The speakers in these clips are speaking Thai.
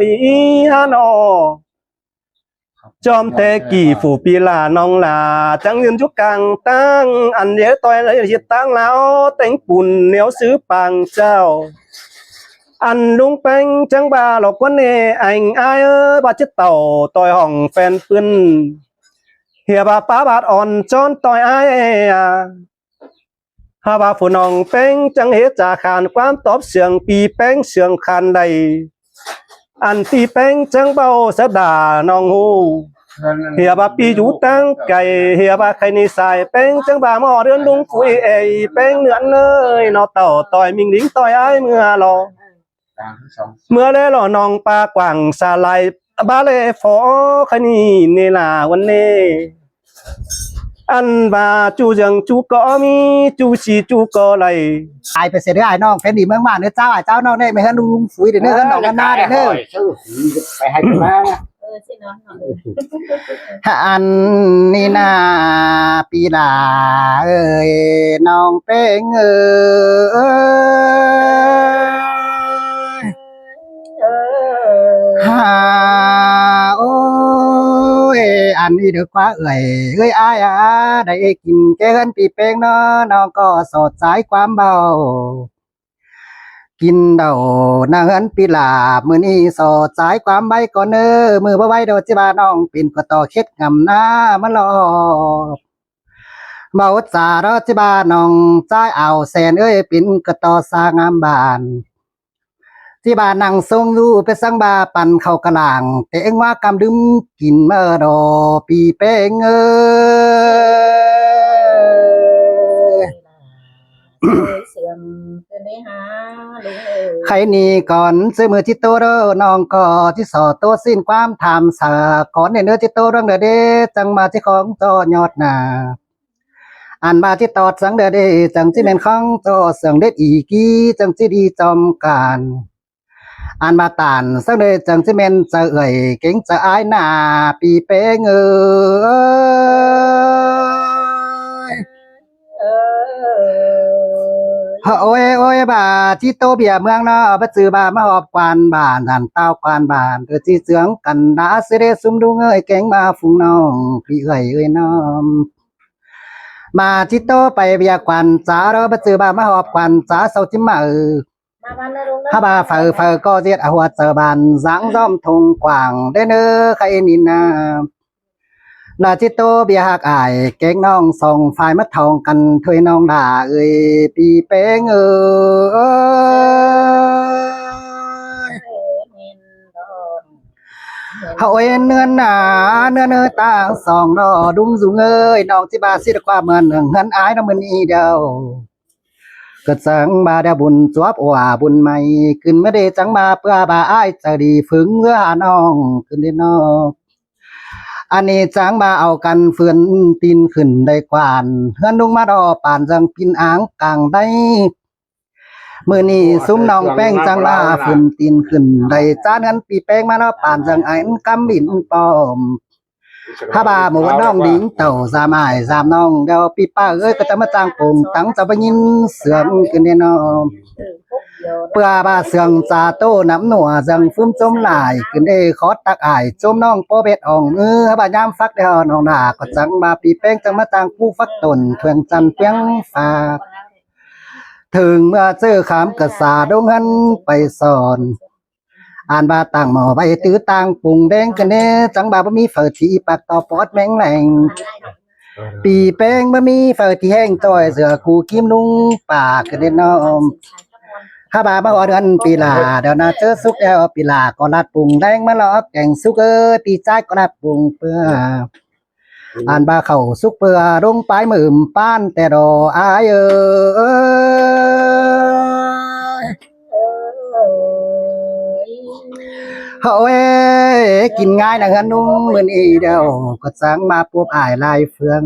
ปีฮานอจอมแต่กี่ฝูปีลาน้องลาจังยืนจุกกลางตั้งอันเดียวต่อยเลยจิตตั้งแล้วแต่งปุ่นเหนียวซื้อปังเจ้าอันลุงแป้งจังบาหลอกวันเนอังอายบาดเจ็ดเต่าต่อยห้องแฟนปืนเฮียบาป้าบาดอ่อนจอนต่อยอายฮาบาฝูน้องแป้งจังเฮจ่าขานความตอบเสียงปีแป้งเสียงคันใดอันปีแป้งจังเบาสะดาน้องหูเฮียบาปีอยู่ตั้งไก่เฮียบาใครนิสัยแป้งจังบาหม้อเรือนลุงคุยเอแป้งเหนือนเลยนอเต่าต่อยมิงลิงต่อยไอ้เมื่อรอเมื่อแล้วน้องปลากว่างสาลายบาเลฟอคนีเนลาวันเนอันบาจูจังจูก็มีจูชีจูก็ไหลไอไปเสียได้ไอ้น้องเป็นดีเมืองบ้านเนื้อเจ้าไอ้เจ้าน้องได้ไม่ให้ลุงฝุ่ยเดี๋ยวเนื้อกันดอกกันหน้าเดี๋ยวเนื้อไปให้กันมาอันนี่นาปีลาเอ้ยน้องเป้งเอ้ยฮาโอ้ยอันนี้เด็กว่าเอ้ยอ้ายได้กินแกงปีเป้งเนาะน้องก็สดสายความเบากินเดานางเอินปีลามือนี้สอดสายความใบก่อนเนอมือบ่ไว้โดจิบาน้องปิ่นก็ต่อเค็ดงำหน้ามันรอเบาจารอจิบาน้องใจเอาแสนเอ้ยปิ่นก็ต่อสร้างงามบานที่บ้านนั่งทรงอยู่ไปสังบาปั่นเข้ากระหล่างแต่เอ็งว่ากำดึมกินเมื่อดอปีเป้งเอ้ยใครนี่ก่อนซื้อมือที่โตเด้อน้องก็ที่สอโตสิ้นความถามสาก่อนในเนื้อที่โตเรื่องเด้อเด้จังมาที่ของจอยอดหนาอันมาที่ตอดสังเด้อเด้จังที่เป็นของจอเสียงเด็ดอีกี้จังที่ดีจอมการอันมาตานสังเด้อจังที่เป็นจะเอ่ยเก่งจะอายหน้าปีเป้งเอ้ยโอ้ยบาที่โตเบียเมืองเนาะบ่จือบามาหอบกวานบ้านหันเต้ากวานบ้านเด้อที่เสืองกันดาเสเดซุมดุงเอ้ยแกงมาฟุงน้องพี่เอ้ยน้อมมาที่โตไปเบียกวานจ๋าเด้อบ่จือบามาหอบกวานจ๋าเซาจิมมาถ้าบาเฟอก็เจียดหัวเจอบานสังซ้อมทงกว่างได้เน้อใครนินนานาจิโตเบียหักอายเก่งน้องส่งฝ่ายมัดทองกันถ้วยน้องด่าเอ้ยปีเป้งเอ้ยเฮาเอ็นเนื้อหนาเนื้อตาสองดอดุ้งสูงเอ้ยน้องจิบาสิความเหมือนเงินอายน้ำมันอีเดียวก็จังบาเดบุญจวบว่าบุญใหม่ขึ้นไม่ได้จังมาเพื่อบาอายจะดีฝึงเมื่อน้องขึ้นได้น้องอันนี้จังมาเอากันเฟือนตีนขึ้นได้กวานเฮือนนุ่งมาดอป่านจังปินอ่างกลางได้มือนี้ซุ้มน้องแป้งจังมาฝืนตีนขึ้นได้จานกันปีแป้งมาดอป่านจังไอ้กำบินปอมถ้าบาหมูน้องดิ้งเต่าสามายสามน้องเดี๋ยวปีป้าเอ้ยก็จะมาจ้างปุ่มตั้งจะไปยินเสืองขึ้นแน่นอนเพื่อบาเสืองจาโตน้ำหนัวจังฟุ้มจมหลายขึ้นได้ขอตักอายจมน้องโปเบ็ดอ่องบายามฟักเดียวน้องด่าก็จังบาปีแป้งจังมาจ้างผู้ฟักตนเพื่องจันเพียงฝากถึงเมื่อเจอขามกษาดงหันไปสอนอ่านบาต่างหมอใบตื้อต่างปุ่งแดงกันเน่จังบาบ่มีเฝอที่ปากต่อปอดแมงแหลงปีแป้งบ่มีเฝอที่แห้งจ้อยเสือกูกิมนุ่งปากกันเน่น้องถ้าบาบ่เดือนปีลาเดี๋ยวน่าเจอสุกแล้วปีลาก็ลัดปุ่งแดงมาลอกแก่งสุกปีใจก็ลัดปุ่งเปื้ออ่านบาเข้าสุกเปื้อลงปลายมือป้านแต่ดออายเฮ้ยกินง่ายนะเฮือนนุ่มมื้อนี้เดียวก็จังมาปุ๊บอายลายเฟือง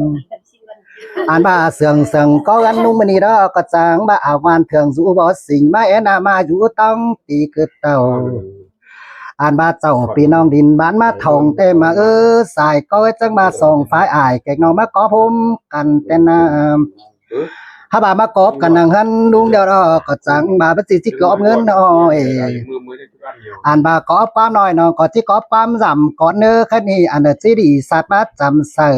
อ่านบาเสืองก็กันนุ่มมื้อนี้เด้อก็จังบาเอาวานเถืองสู่บ่สิ่งมาแอนามาอยู่ต้องตีเกิดเต่าอ่านบาเจ้าพี่น้องดินบ้านมาทองเต็มมาสายก็จังมาส่งฝ่ายอายแกงน้องมาขอผมกันแต่น้ำ ถ้าบามากอบกันนังหันลุงเดียวรอก็จังบาปสิที่กอบเงินน้อยอ่านบากอบความน้อยน้องก็ที่กอบความจำก่อนเนื้อคันนี้อันเดอสิดีสัตว์มาจำเสอ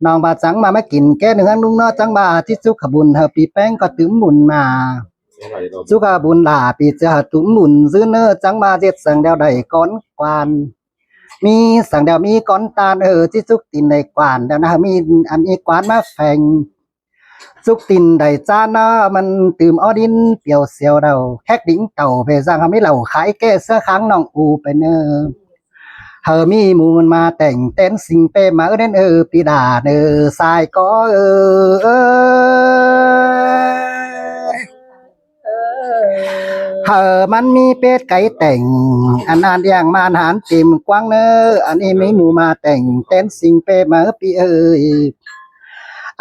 น้องบาจังมาไม่กินแก่เนื้อลุงเนาะจังบาที่สุขบุญเฮาปีแป้งก็ตึมบุญมาสุขบุญลาปีจะตุมบุญซื้อเนื้อจังมาเจ็ดสังเดียวใดก้อนกวานมีสังเดียวมีก้อนตาลที่สุกตินในกวานเดี๋ยวนะมีอันนี้กวานมาแฝงสุกตินใดจานนะมันตื่มอ้อดินเปียวเสียวเราแฮกดิ้งเต่าเพซังทำให้เราขายแก้เสื้อค้างน้องอูไปเนอเธอมีมูลมาแต่งเต้นสิงเปมาเด่นปีดาสายก็เธอมันมีเป็ดไก่แต่งอันนานอย่างมานหานติมกว้างเนออันนี้ไม่มูมาแต่งเต้นสิงเปมาปี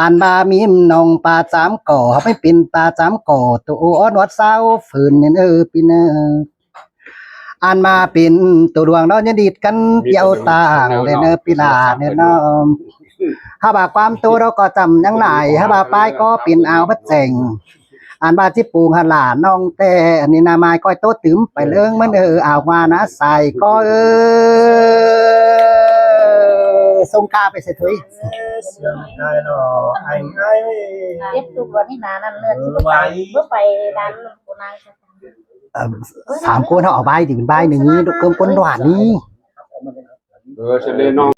อันบามีมนองปลาจามก่อเขาไม่เป็นปลาจามก่อตัวอ้อนวัดเศร้าฝืนเนี่ยปีเนออันมาเป็นตัวดวงน้องยันดีดกันเปียวต่างเลยเนอปีลาเนี่ยน้องถ้าบาความตัวเราก็จำยังไหนถ้าบาป้ายก็เป็นเอาพัดแจงอันบาที่ปูหันหลานน้องแต่อันนี้นาไม้ก้อยโตตึมไปเรื่องมันเอามานะใส่ก็ส่งกาไปเสถุยเย็บตัวนี่นานั่นเลือดเมื่อไปด้านคนนางสามคนเขาเอาใบถึงใบหนึ่งนี้ดูเกิมก้นหวานนี่เฉลยน้อง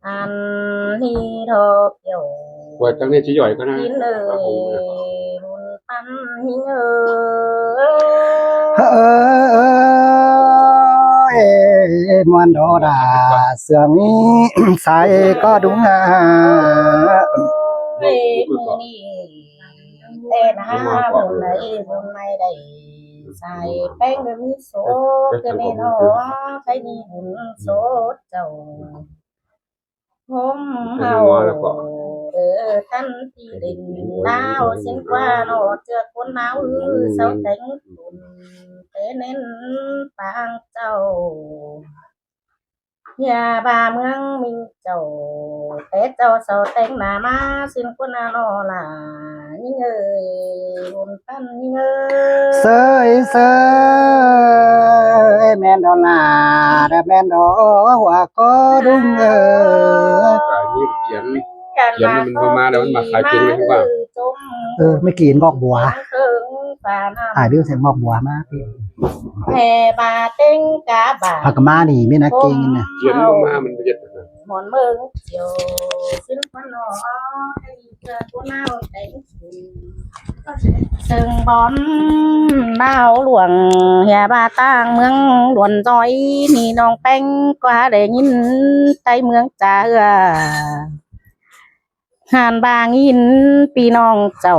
อันนี้ทอเกี่ยวว่าจังนี้ชี้ย่อยก็นะกินเลยมุนปันหิงมันโดดาเสื่อมีใส่ก็ดุงเฮ้นี่เต้นห้าบนไหนบนไม่ได้ใส่แป้งแบบนี้โซจะไม่นอใช้นี่บุญโซเจ้าผมเฮาท่านที่ดินดาวเส้นกว่าโนเจอคนหนาวเสาแต่งตุนเตเน้นปางเจ้าอย่าบาเมืองมิงเจ้าแต่เจ้าเสาแต่งหน้ามาสิ้นคนนาโนล่ะยิ่งบุญปั้นยิ่งเสยแม่นดอลาแต่แม่นดอหัวก็ดุงการนี้เขียนมันพอมาแล้วมันมาขายเป็นไหมครับว่าไม่กินงอกบัวเรื่องเส้นงอกบัวมากแผ่บาเต็งกาบาผักมานี่ไม่น่าเก่งนะเขียนมามันเยอะหมอนเมืองเจียวสิ้นวันหนอให้เจอตัวน้าแต่งซึ่งบอนดาวหลวงเฮียบาต่างเมืองหลวนจอยนี่น้องแป้งกว่าได้ยินใจเมืองจ่าหานบางยินปีน้องเจ้า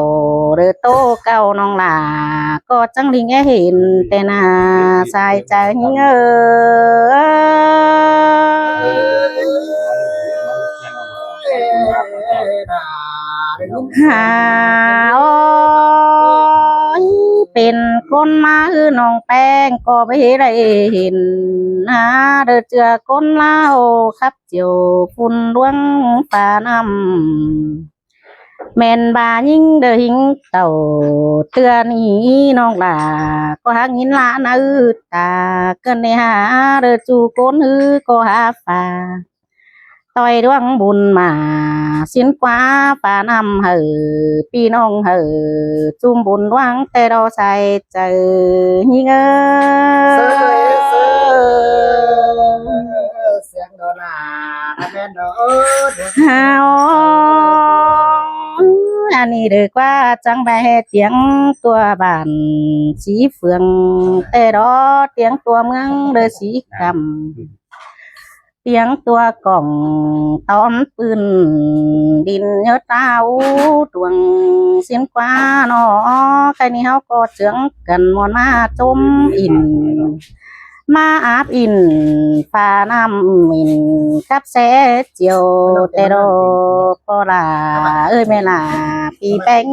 เรือโตเก่าน้องหลาก็จังลิงเห็นแต่นาสายใจหาเป็นคนมาน้องแป้งก็ไม่ได้เห็นเดือเจือคนเล่าครับเจียวฝุ่นดวงป่านำแม่นบายิ่งเดือหิงเต่าเตือนี้น้องลาก็หักหินละนะตาเกินในหาเดือจูโกนก็หาฟ้าต่อยดวงบุญมาสิ้นกว่าป่านำพี่น้องจุ่มบุญดวงแต่เราใส่ใจยิ่งเสียงโดนาแม่นโดฮาอันนี้เด็กว่าจังไปเตียงตัวบ้านสีเฟืองแต่รอเตียงตัวเมืองเดือสีคำเตียงตัวกล่องตอนปืนดินเยอะเต้าดวงเสียนกว่าหนอใครนี่เขาก็เจืองกันมอนมาจมอินมาอาบอินฟ้าน้ำมินกับแสเจียวแต่รอพอลาแม่ลาปีแป้ง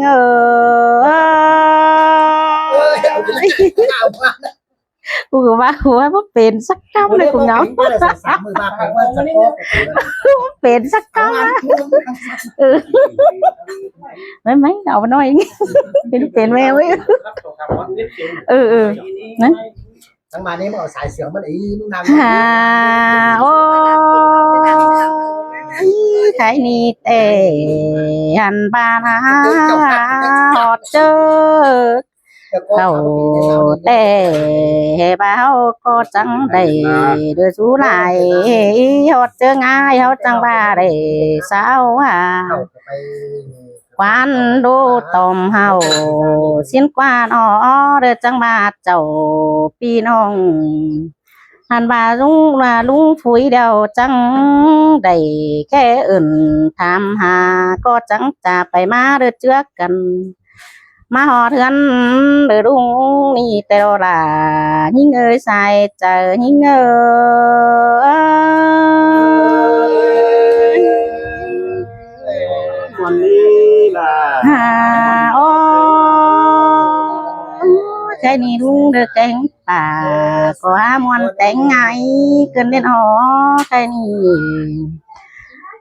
กูก็ว่ากูว่าบ่เป็นสักคำเลยกูเหงา สามมือมาแข่งว่าจะโก้ บ่เป็นสักคำนะไม่เอาไปหน่อยเป็นแม่เว้ยนะ ทั้งมานี้มันเอาสายเสียงมันอีมึงน ฮ่าโอ้ใครนี่แต่หันบานาหอดเจอ ำ เขาแต่บ่าวก็จังได้เดือสู้หลายหอดเจอง่ายเขาจังบ่าได้สาวว่า ไป ควานดูตอมเฮาสินกวานอ๋อเด้อจังมาเจ้าพี่น้องหันว่าลุงฝุยเดียวจังได้แค่อื่นถามหาก็จังจะไปมาเด้อเจือกัน มาหอเถือนเด้อลุงนี่แต่ละยิ่งเอ้ยใส่เจอยิ่งเอ้ย วันนี้ล่ะ ฮ่าโอ้ใจนี่ลุงเด้อแกงป่าก็หามวนแต่งไงเกินเด่นหอใจนี่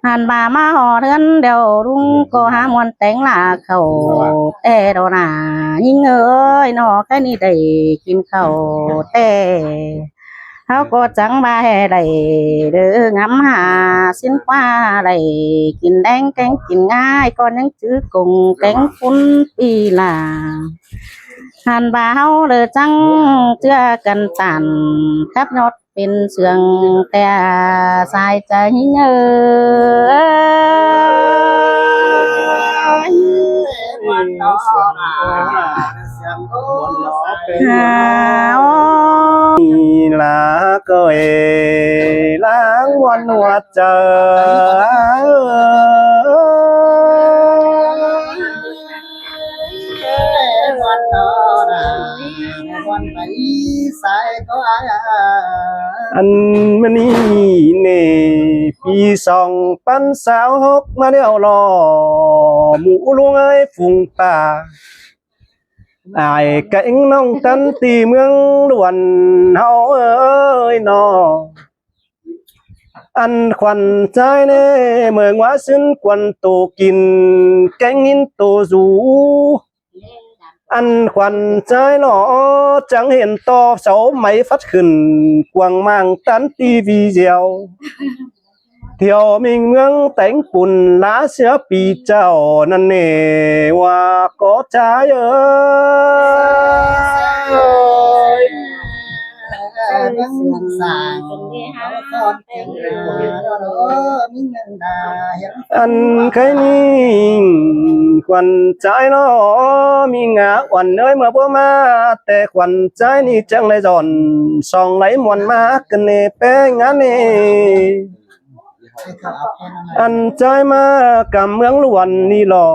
หันมาหอเทือนเดียวลุงก็หามวนแต่งลาเขาแต่ดอนายิ่งเอ้ยนอแค่นี้ได้กินข้าวแต่เขาก็จังบ่าให้ได้เด้องำหาสินกว่าได้กินแดงแกงกินง่ายก็ยังจื้อกงแกงฟุ้นปีลาหันบ่าเฮาเด้อจังเจือกันตันครับยอดเป็นเสืองแต่สายใจเอ้ย วันน้อเสียงโอ้ ฮ่าโอ้ นี่ล่ะก็ล้างวันหัวเจอ วันน้อวันไปสายก็อา อันมันนี่เน่ปี2026มาเดียวรอหมูลุงเอ้ยฝูงป่าอายกะเอ็งน้องตันตีเมืองล้วนเฮาเอ้ยนออันขวัญใจเน่เมืองว่าซึ้นกวนโตกินแกงหินโตสูอันขวัญใจหนอจังเห็นต่อเสาไม้ฟัดขึ้นกวางมังตันตีวีเดียวเที่ยวมิงเมืองแต่งปุ่นลาเสือปีเจ้านั่นเนว่าก็ใจเอ้ย ยังสร้างเขาสอนเก่งมีเงินดาเห็น อันใครนี่ขวัญใจเนาะมีงาอ่อนเอ้ยเมื่อบ่มาแต่ขวัญใจนี่จังเลยจอนส่องไหลมวนมากันเนแป้งงานนี่อันใจมากำเมืองล้วนนี่หรอ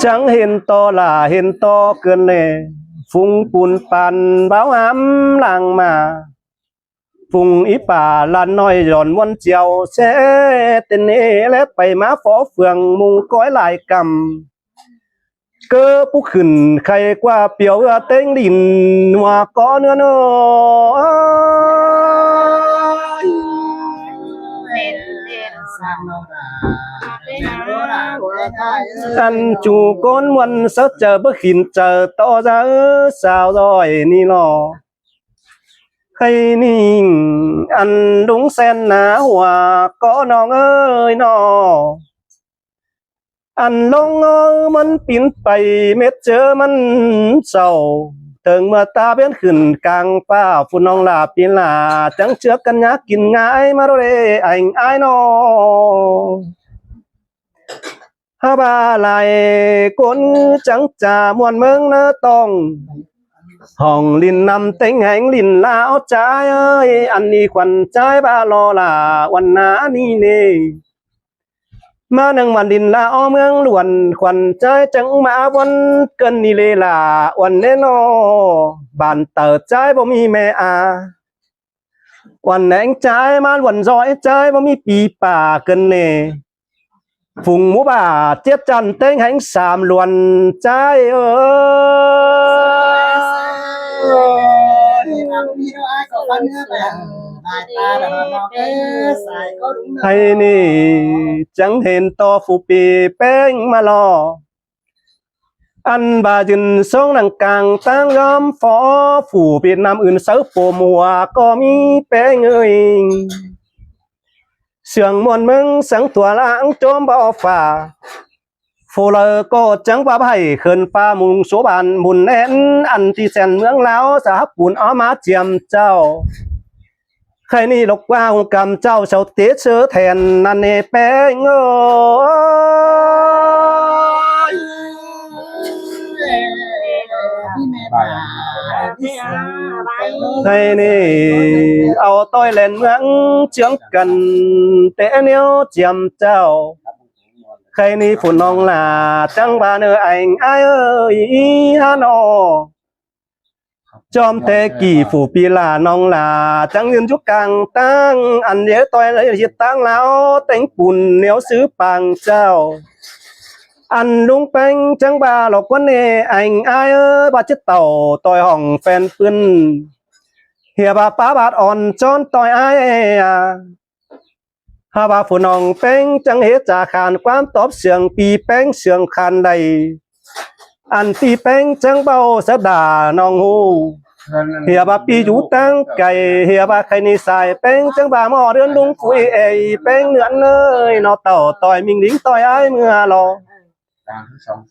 จังเห็นต่อล่าเห็นต่อเกินเน่ฟุงปูนปันเบาหำหลังมาฟุงอีป่าลันน้อยหย่อนวนเจียวแช่เตนเนและไปมาฟอเฟืองมุงก้อยหลายกำเก้อผู้ขึ้นใครกว่าเปียวเต้งดินว่าก้อเนื้อเนอ สร้างโนรา อันจูก้นวันสักเจอบ่ขินเจอต่อจะสาวร้อยนี่หนอใครนิ่งอันดุงแสนหนาหัวก็น้องเอ้ยนออันลงมันปินไปเม็ดเจอมันเศร้าเติงเมื่อตาเบี้ยนขึ้นกลางป่าฝุ่นน้องลาปีนลาจังเชือกกันยากินง่ายมาโรเรไอ้ไอ้นอฮาบาลายก้นจังจ่ามวนเมืองเนอต้องห้องลินนำเต็งแห่งลินลาวใจเอ้ยอันนี้ขวัญใจบาลอลาวันนานี่เน่มานังวันลินลาวเมืองล้วนขวัญใจจังมาวันเกินนี่เลลาวันแน่นอบ้านเติดใจบ่มีแม่อาวันแหนงใจมาวันร้อยใจบ่มีปีป่าเกินเน่ฝุงหมูป่าเจี๊ยบจันเต้งแห่งสามล้วนใจเอ้ย มีน้อยก็ฟันเนื้อแบบตายตาแต่น้องสายก็รู้ ให้นี่จังเห็นต่อฟูปีแป้งมารออันบาจินทรงนังกลางตั้งยอมฟอฝูเวียดนามอื่นเสือโปมัวก็มีแป้งเสียงมวนมึงสังตัวล้างโจมบ่อฝ่าฟูเลอก็จังว่าไผ่เขินฟ้ามุงโสบานมุนแน่นอันที่แสนเมืองแล้วสาปุ่นอ้อมาเจียมเจ้าใครนี่ลกว่าองกรรมเจ้าเสาเตเชื้อแทนนันเนแป้งใครนี่เอาต้อยเล่นเมืองเจียงกันเตะเนียวเจียมเจ้าใครนี่ฝุ่นน้องลาจังบาเนอไอ้ไอ้เอ้ยฮานอจอมเตกี่ฝูปีลาน้องลาจังยืนจุกกลางตั้งอันเดียวต่อยเลยจิตตั้งแล้วแต่งปุ่นเหนียวซื้อปังเจ้าอันลุงแป้งจังบาหลอกวันเนไอ้ไอ้เอ้ยบาดเจ็ดเต่าต่อยห้องแฟนปืนเฮียบาป้าบาดอ่อนจอนต่อยไอ้ฮาบาฝูน้องแป้งจังเหตุจากขานความตอบเสียงปีแป้งเสียงคันใดอันปีแป้งจังเบาสะดาน้องหูเฮียบาปีอยู่ตั้งไก่เฮียบาใครในสายแป้งจังบาหม้อเดือนลุงฟุยเอแป้งเนือนเลยนอเต่าต่อยมิงลิงต่อยไอ้เมื่อรอ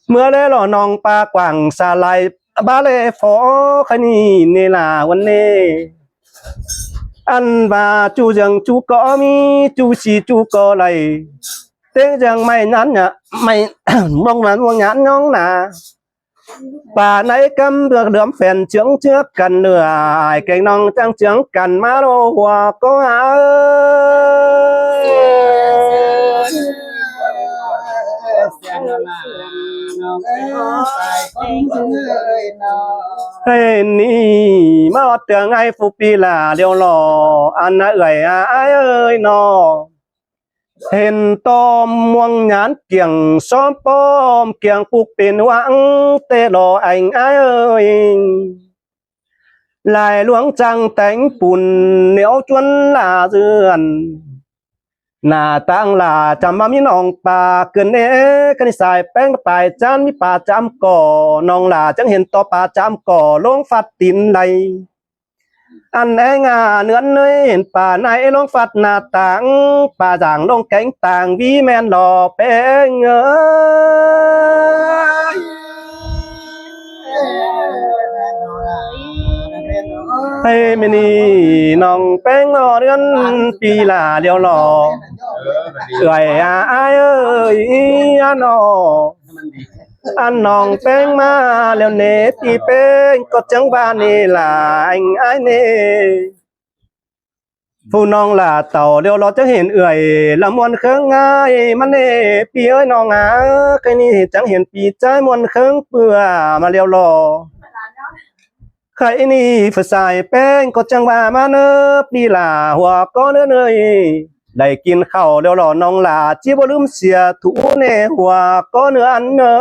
เมื่อแล้วรอน้องปลากว่างสาลายบาเลฟอใครนี่เนลาวันเนอันบาจูจังจูก็มีจูสีจูก็ไหลเต้งจังไม่นั้นเนี่ยไม่ มองนั้นมองนั้นน้องหนาป่าไหนกำเดือดเดือมแฟนเจืองเชือกกันเหนื่อยแกงน้องจังเจืองกันมาโลหัวก็หาเฮ้ยนี่มาเตือนไอ้ฟูปีลาเดียวหล่ออันน่ะเอ่ยไอ้เอ้ยนอเห็นตอมม่วงหยานเกี่ยงซ้อมป้อมเกี่ยงปุกเป็นหวังเตะหล่อไอ้ไอ้เอ้ยลายหลวงจังแต่งปุ่นเหนียวจวนลาเรือนหน้าตั้งลาจำมามีน้องป่าเกินเนกันสายแป้งปลายจานมีป่าจำก่อน้องลาจังเห็นต่อป่าจำก่อลงฟัดตินไหลอันแองาเนื้อเนยเห็นป่าไหนลงฟัดหน้าต่างป่าจางลงแกงต่างวีแมนหล่อแป้งให้ไม่นี่น้องแป้งนอเรือนปีลาเดียวหล่อเอื่อยเอ้ยอันออันน้องแป้งมาแล้วเนปีแป้งก็จังบ้านนี่ล่ะอันไอ้เนผู้น้องล่ะเต่าเดียวเราจะเห็นเอื่อยละมวนเครื่องง่ายมันเนปีเอ้ยน้องใครนี่จังเห็นปีใจมวนเครื่องเปื่อมาเลียวรอใครนี่ฝ่ายสายแป้งก็จังว่ามาเนอปีลาหัวก็เนอเนยได้กินข้าวเดี๋ยวรอน้องลาจีบ่ลืมเสียถูเนหัวก็เนื้ออันเนอ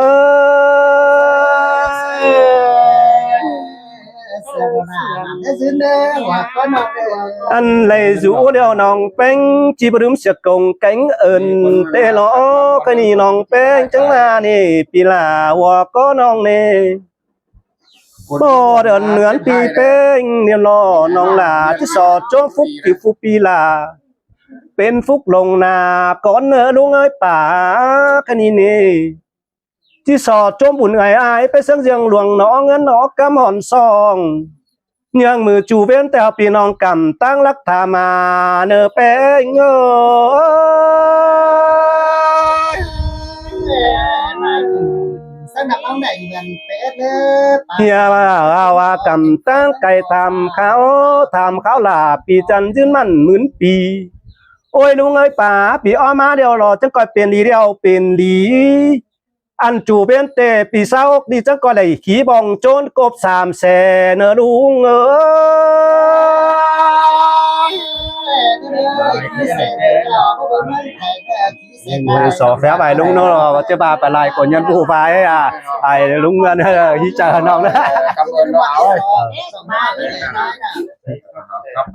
อันเลยจูเดียวน้องแป้งจีบ่ลืมเสียกงแกงเอิญเตลอก็นี่น้องแป้งจังมานี่ปีลาหัวก็น้องเนบ่เดินเหนือนปีเป้งเนี่ยรอน้องลาที่สอดโจฟุกที่ฟุปีลาเป็นฟุกลงนาก่อนเนื้อลุงเอ้ยป่าคันนี้นี่ที่สอดโจมบุญไอ้อายไปเสียงเสียงหลวงน้องเงินน้อกำหอนซองเนื่องมือจูเว้นแต่ปีน้องกำตั้งรักธามาเนื้อแป้งสนับเอาไหนเงินเป็ดเด้อ เฮียว่ากำตั้งไก่ทำเขาลาปีจันยืนมั่นหมื่นปีโอ้ยลุงเอ้ยป่าปีอ้อมาเดียวรอจังก่อยเป็นดีเดียวเป็นดีอันจูเป็นเตปีเศร้าดีจังก่อยได้ขี่บองโจนกบ3 แสนลุงเอ้ย สอแฝไปลุงเนาะจะบาไปลายคนยันผู้ไปไอ้ลุงเงินที่เจอน้องนะ กำเงินเอา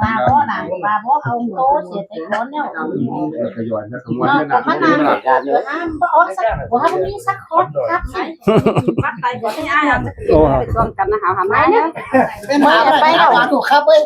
ปลาบ่หนังปลาบ่เอาโตเสียไปก่อนเนี่ย ขยอนนะขมวนนี่นะ มันนานบ่ออกสักบ่มีสักคนครับครับไปบ่ได้อ้าย โอ้ ไปร่วมกันนะหาหาไม้เนี่ย เป็นมาไปแล้วถูกครับเอ้ย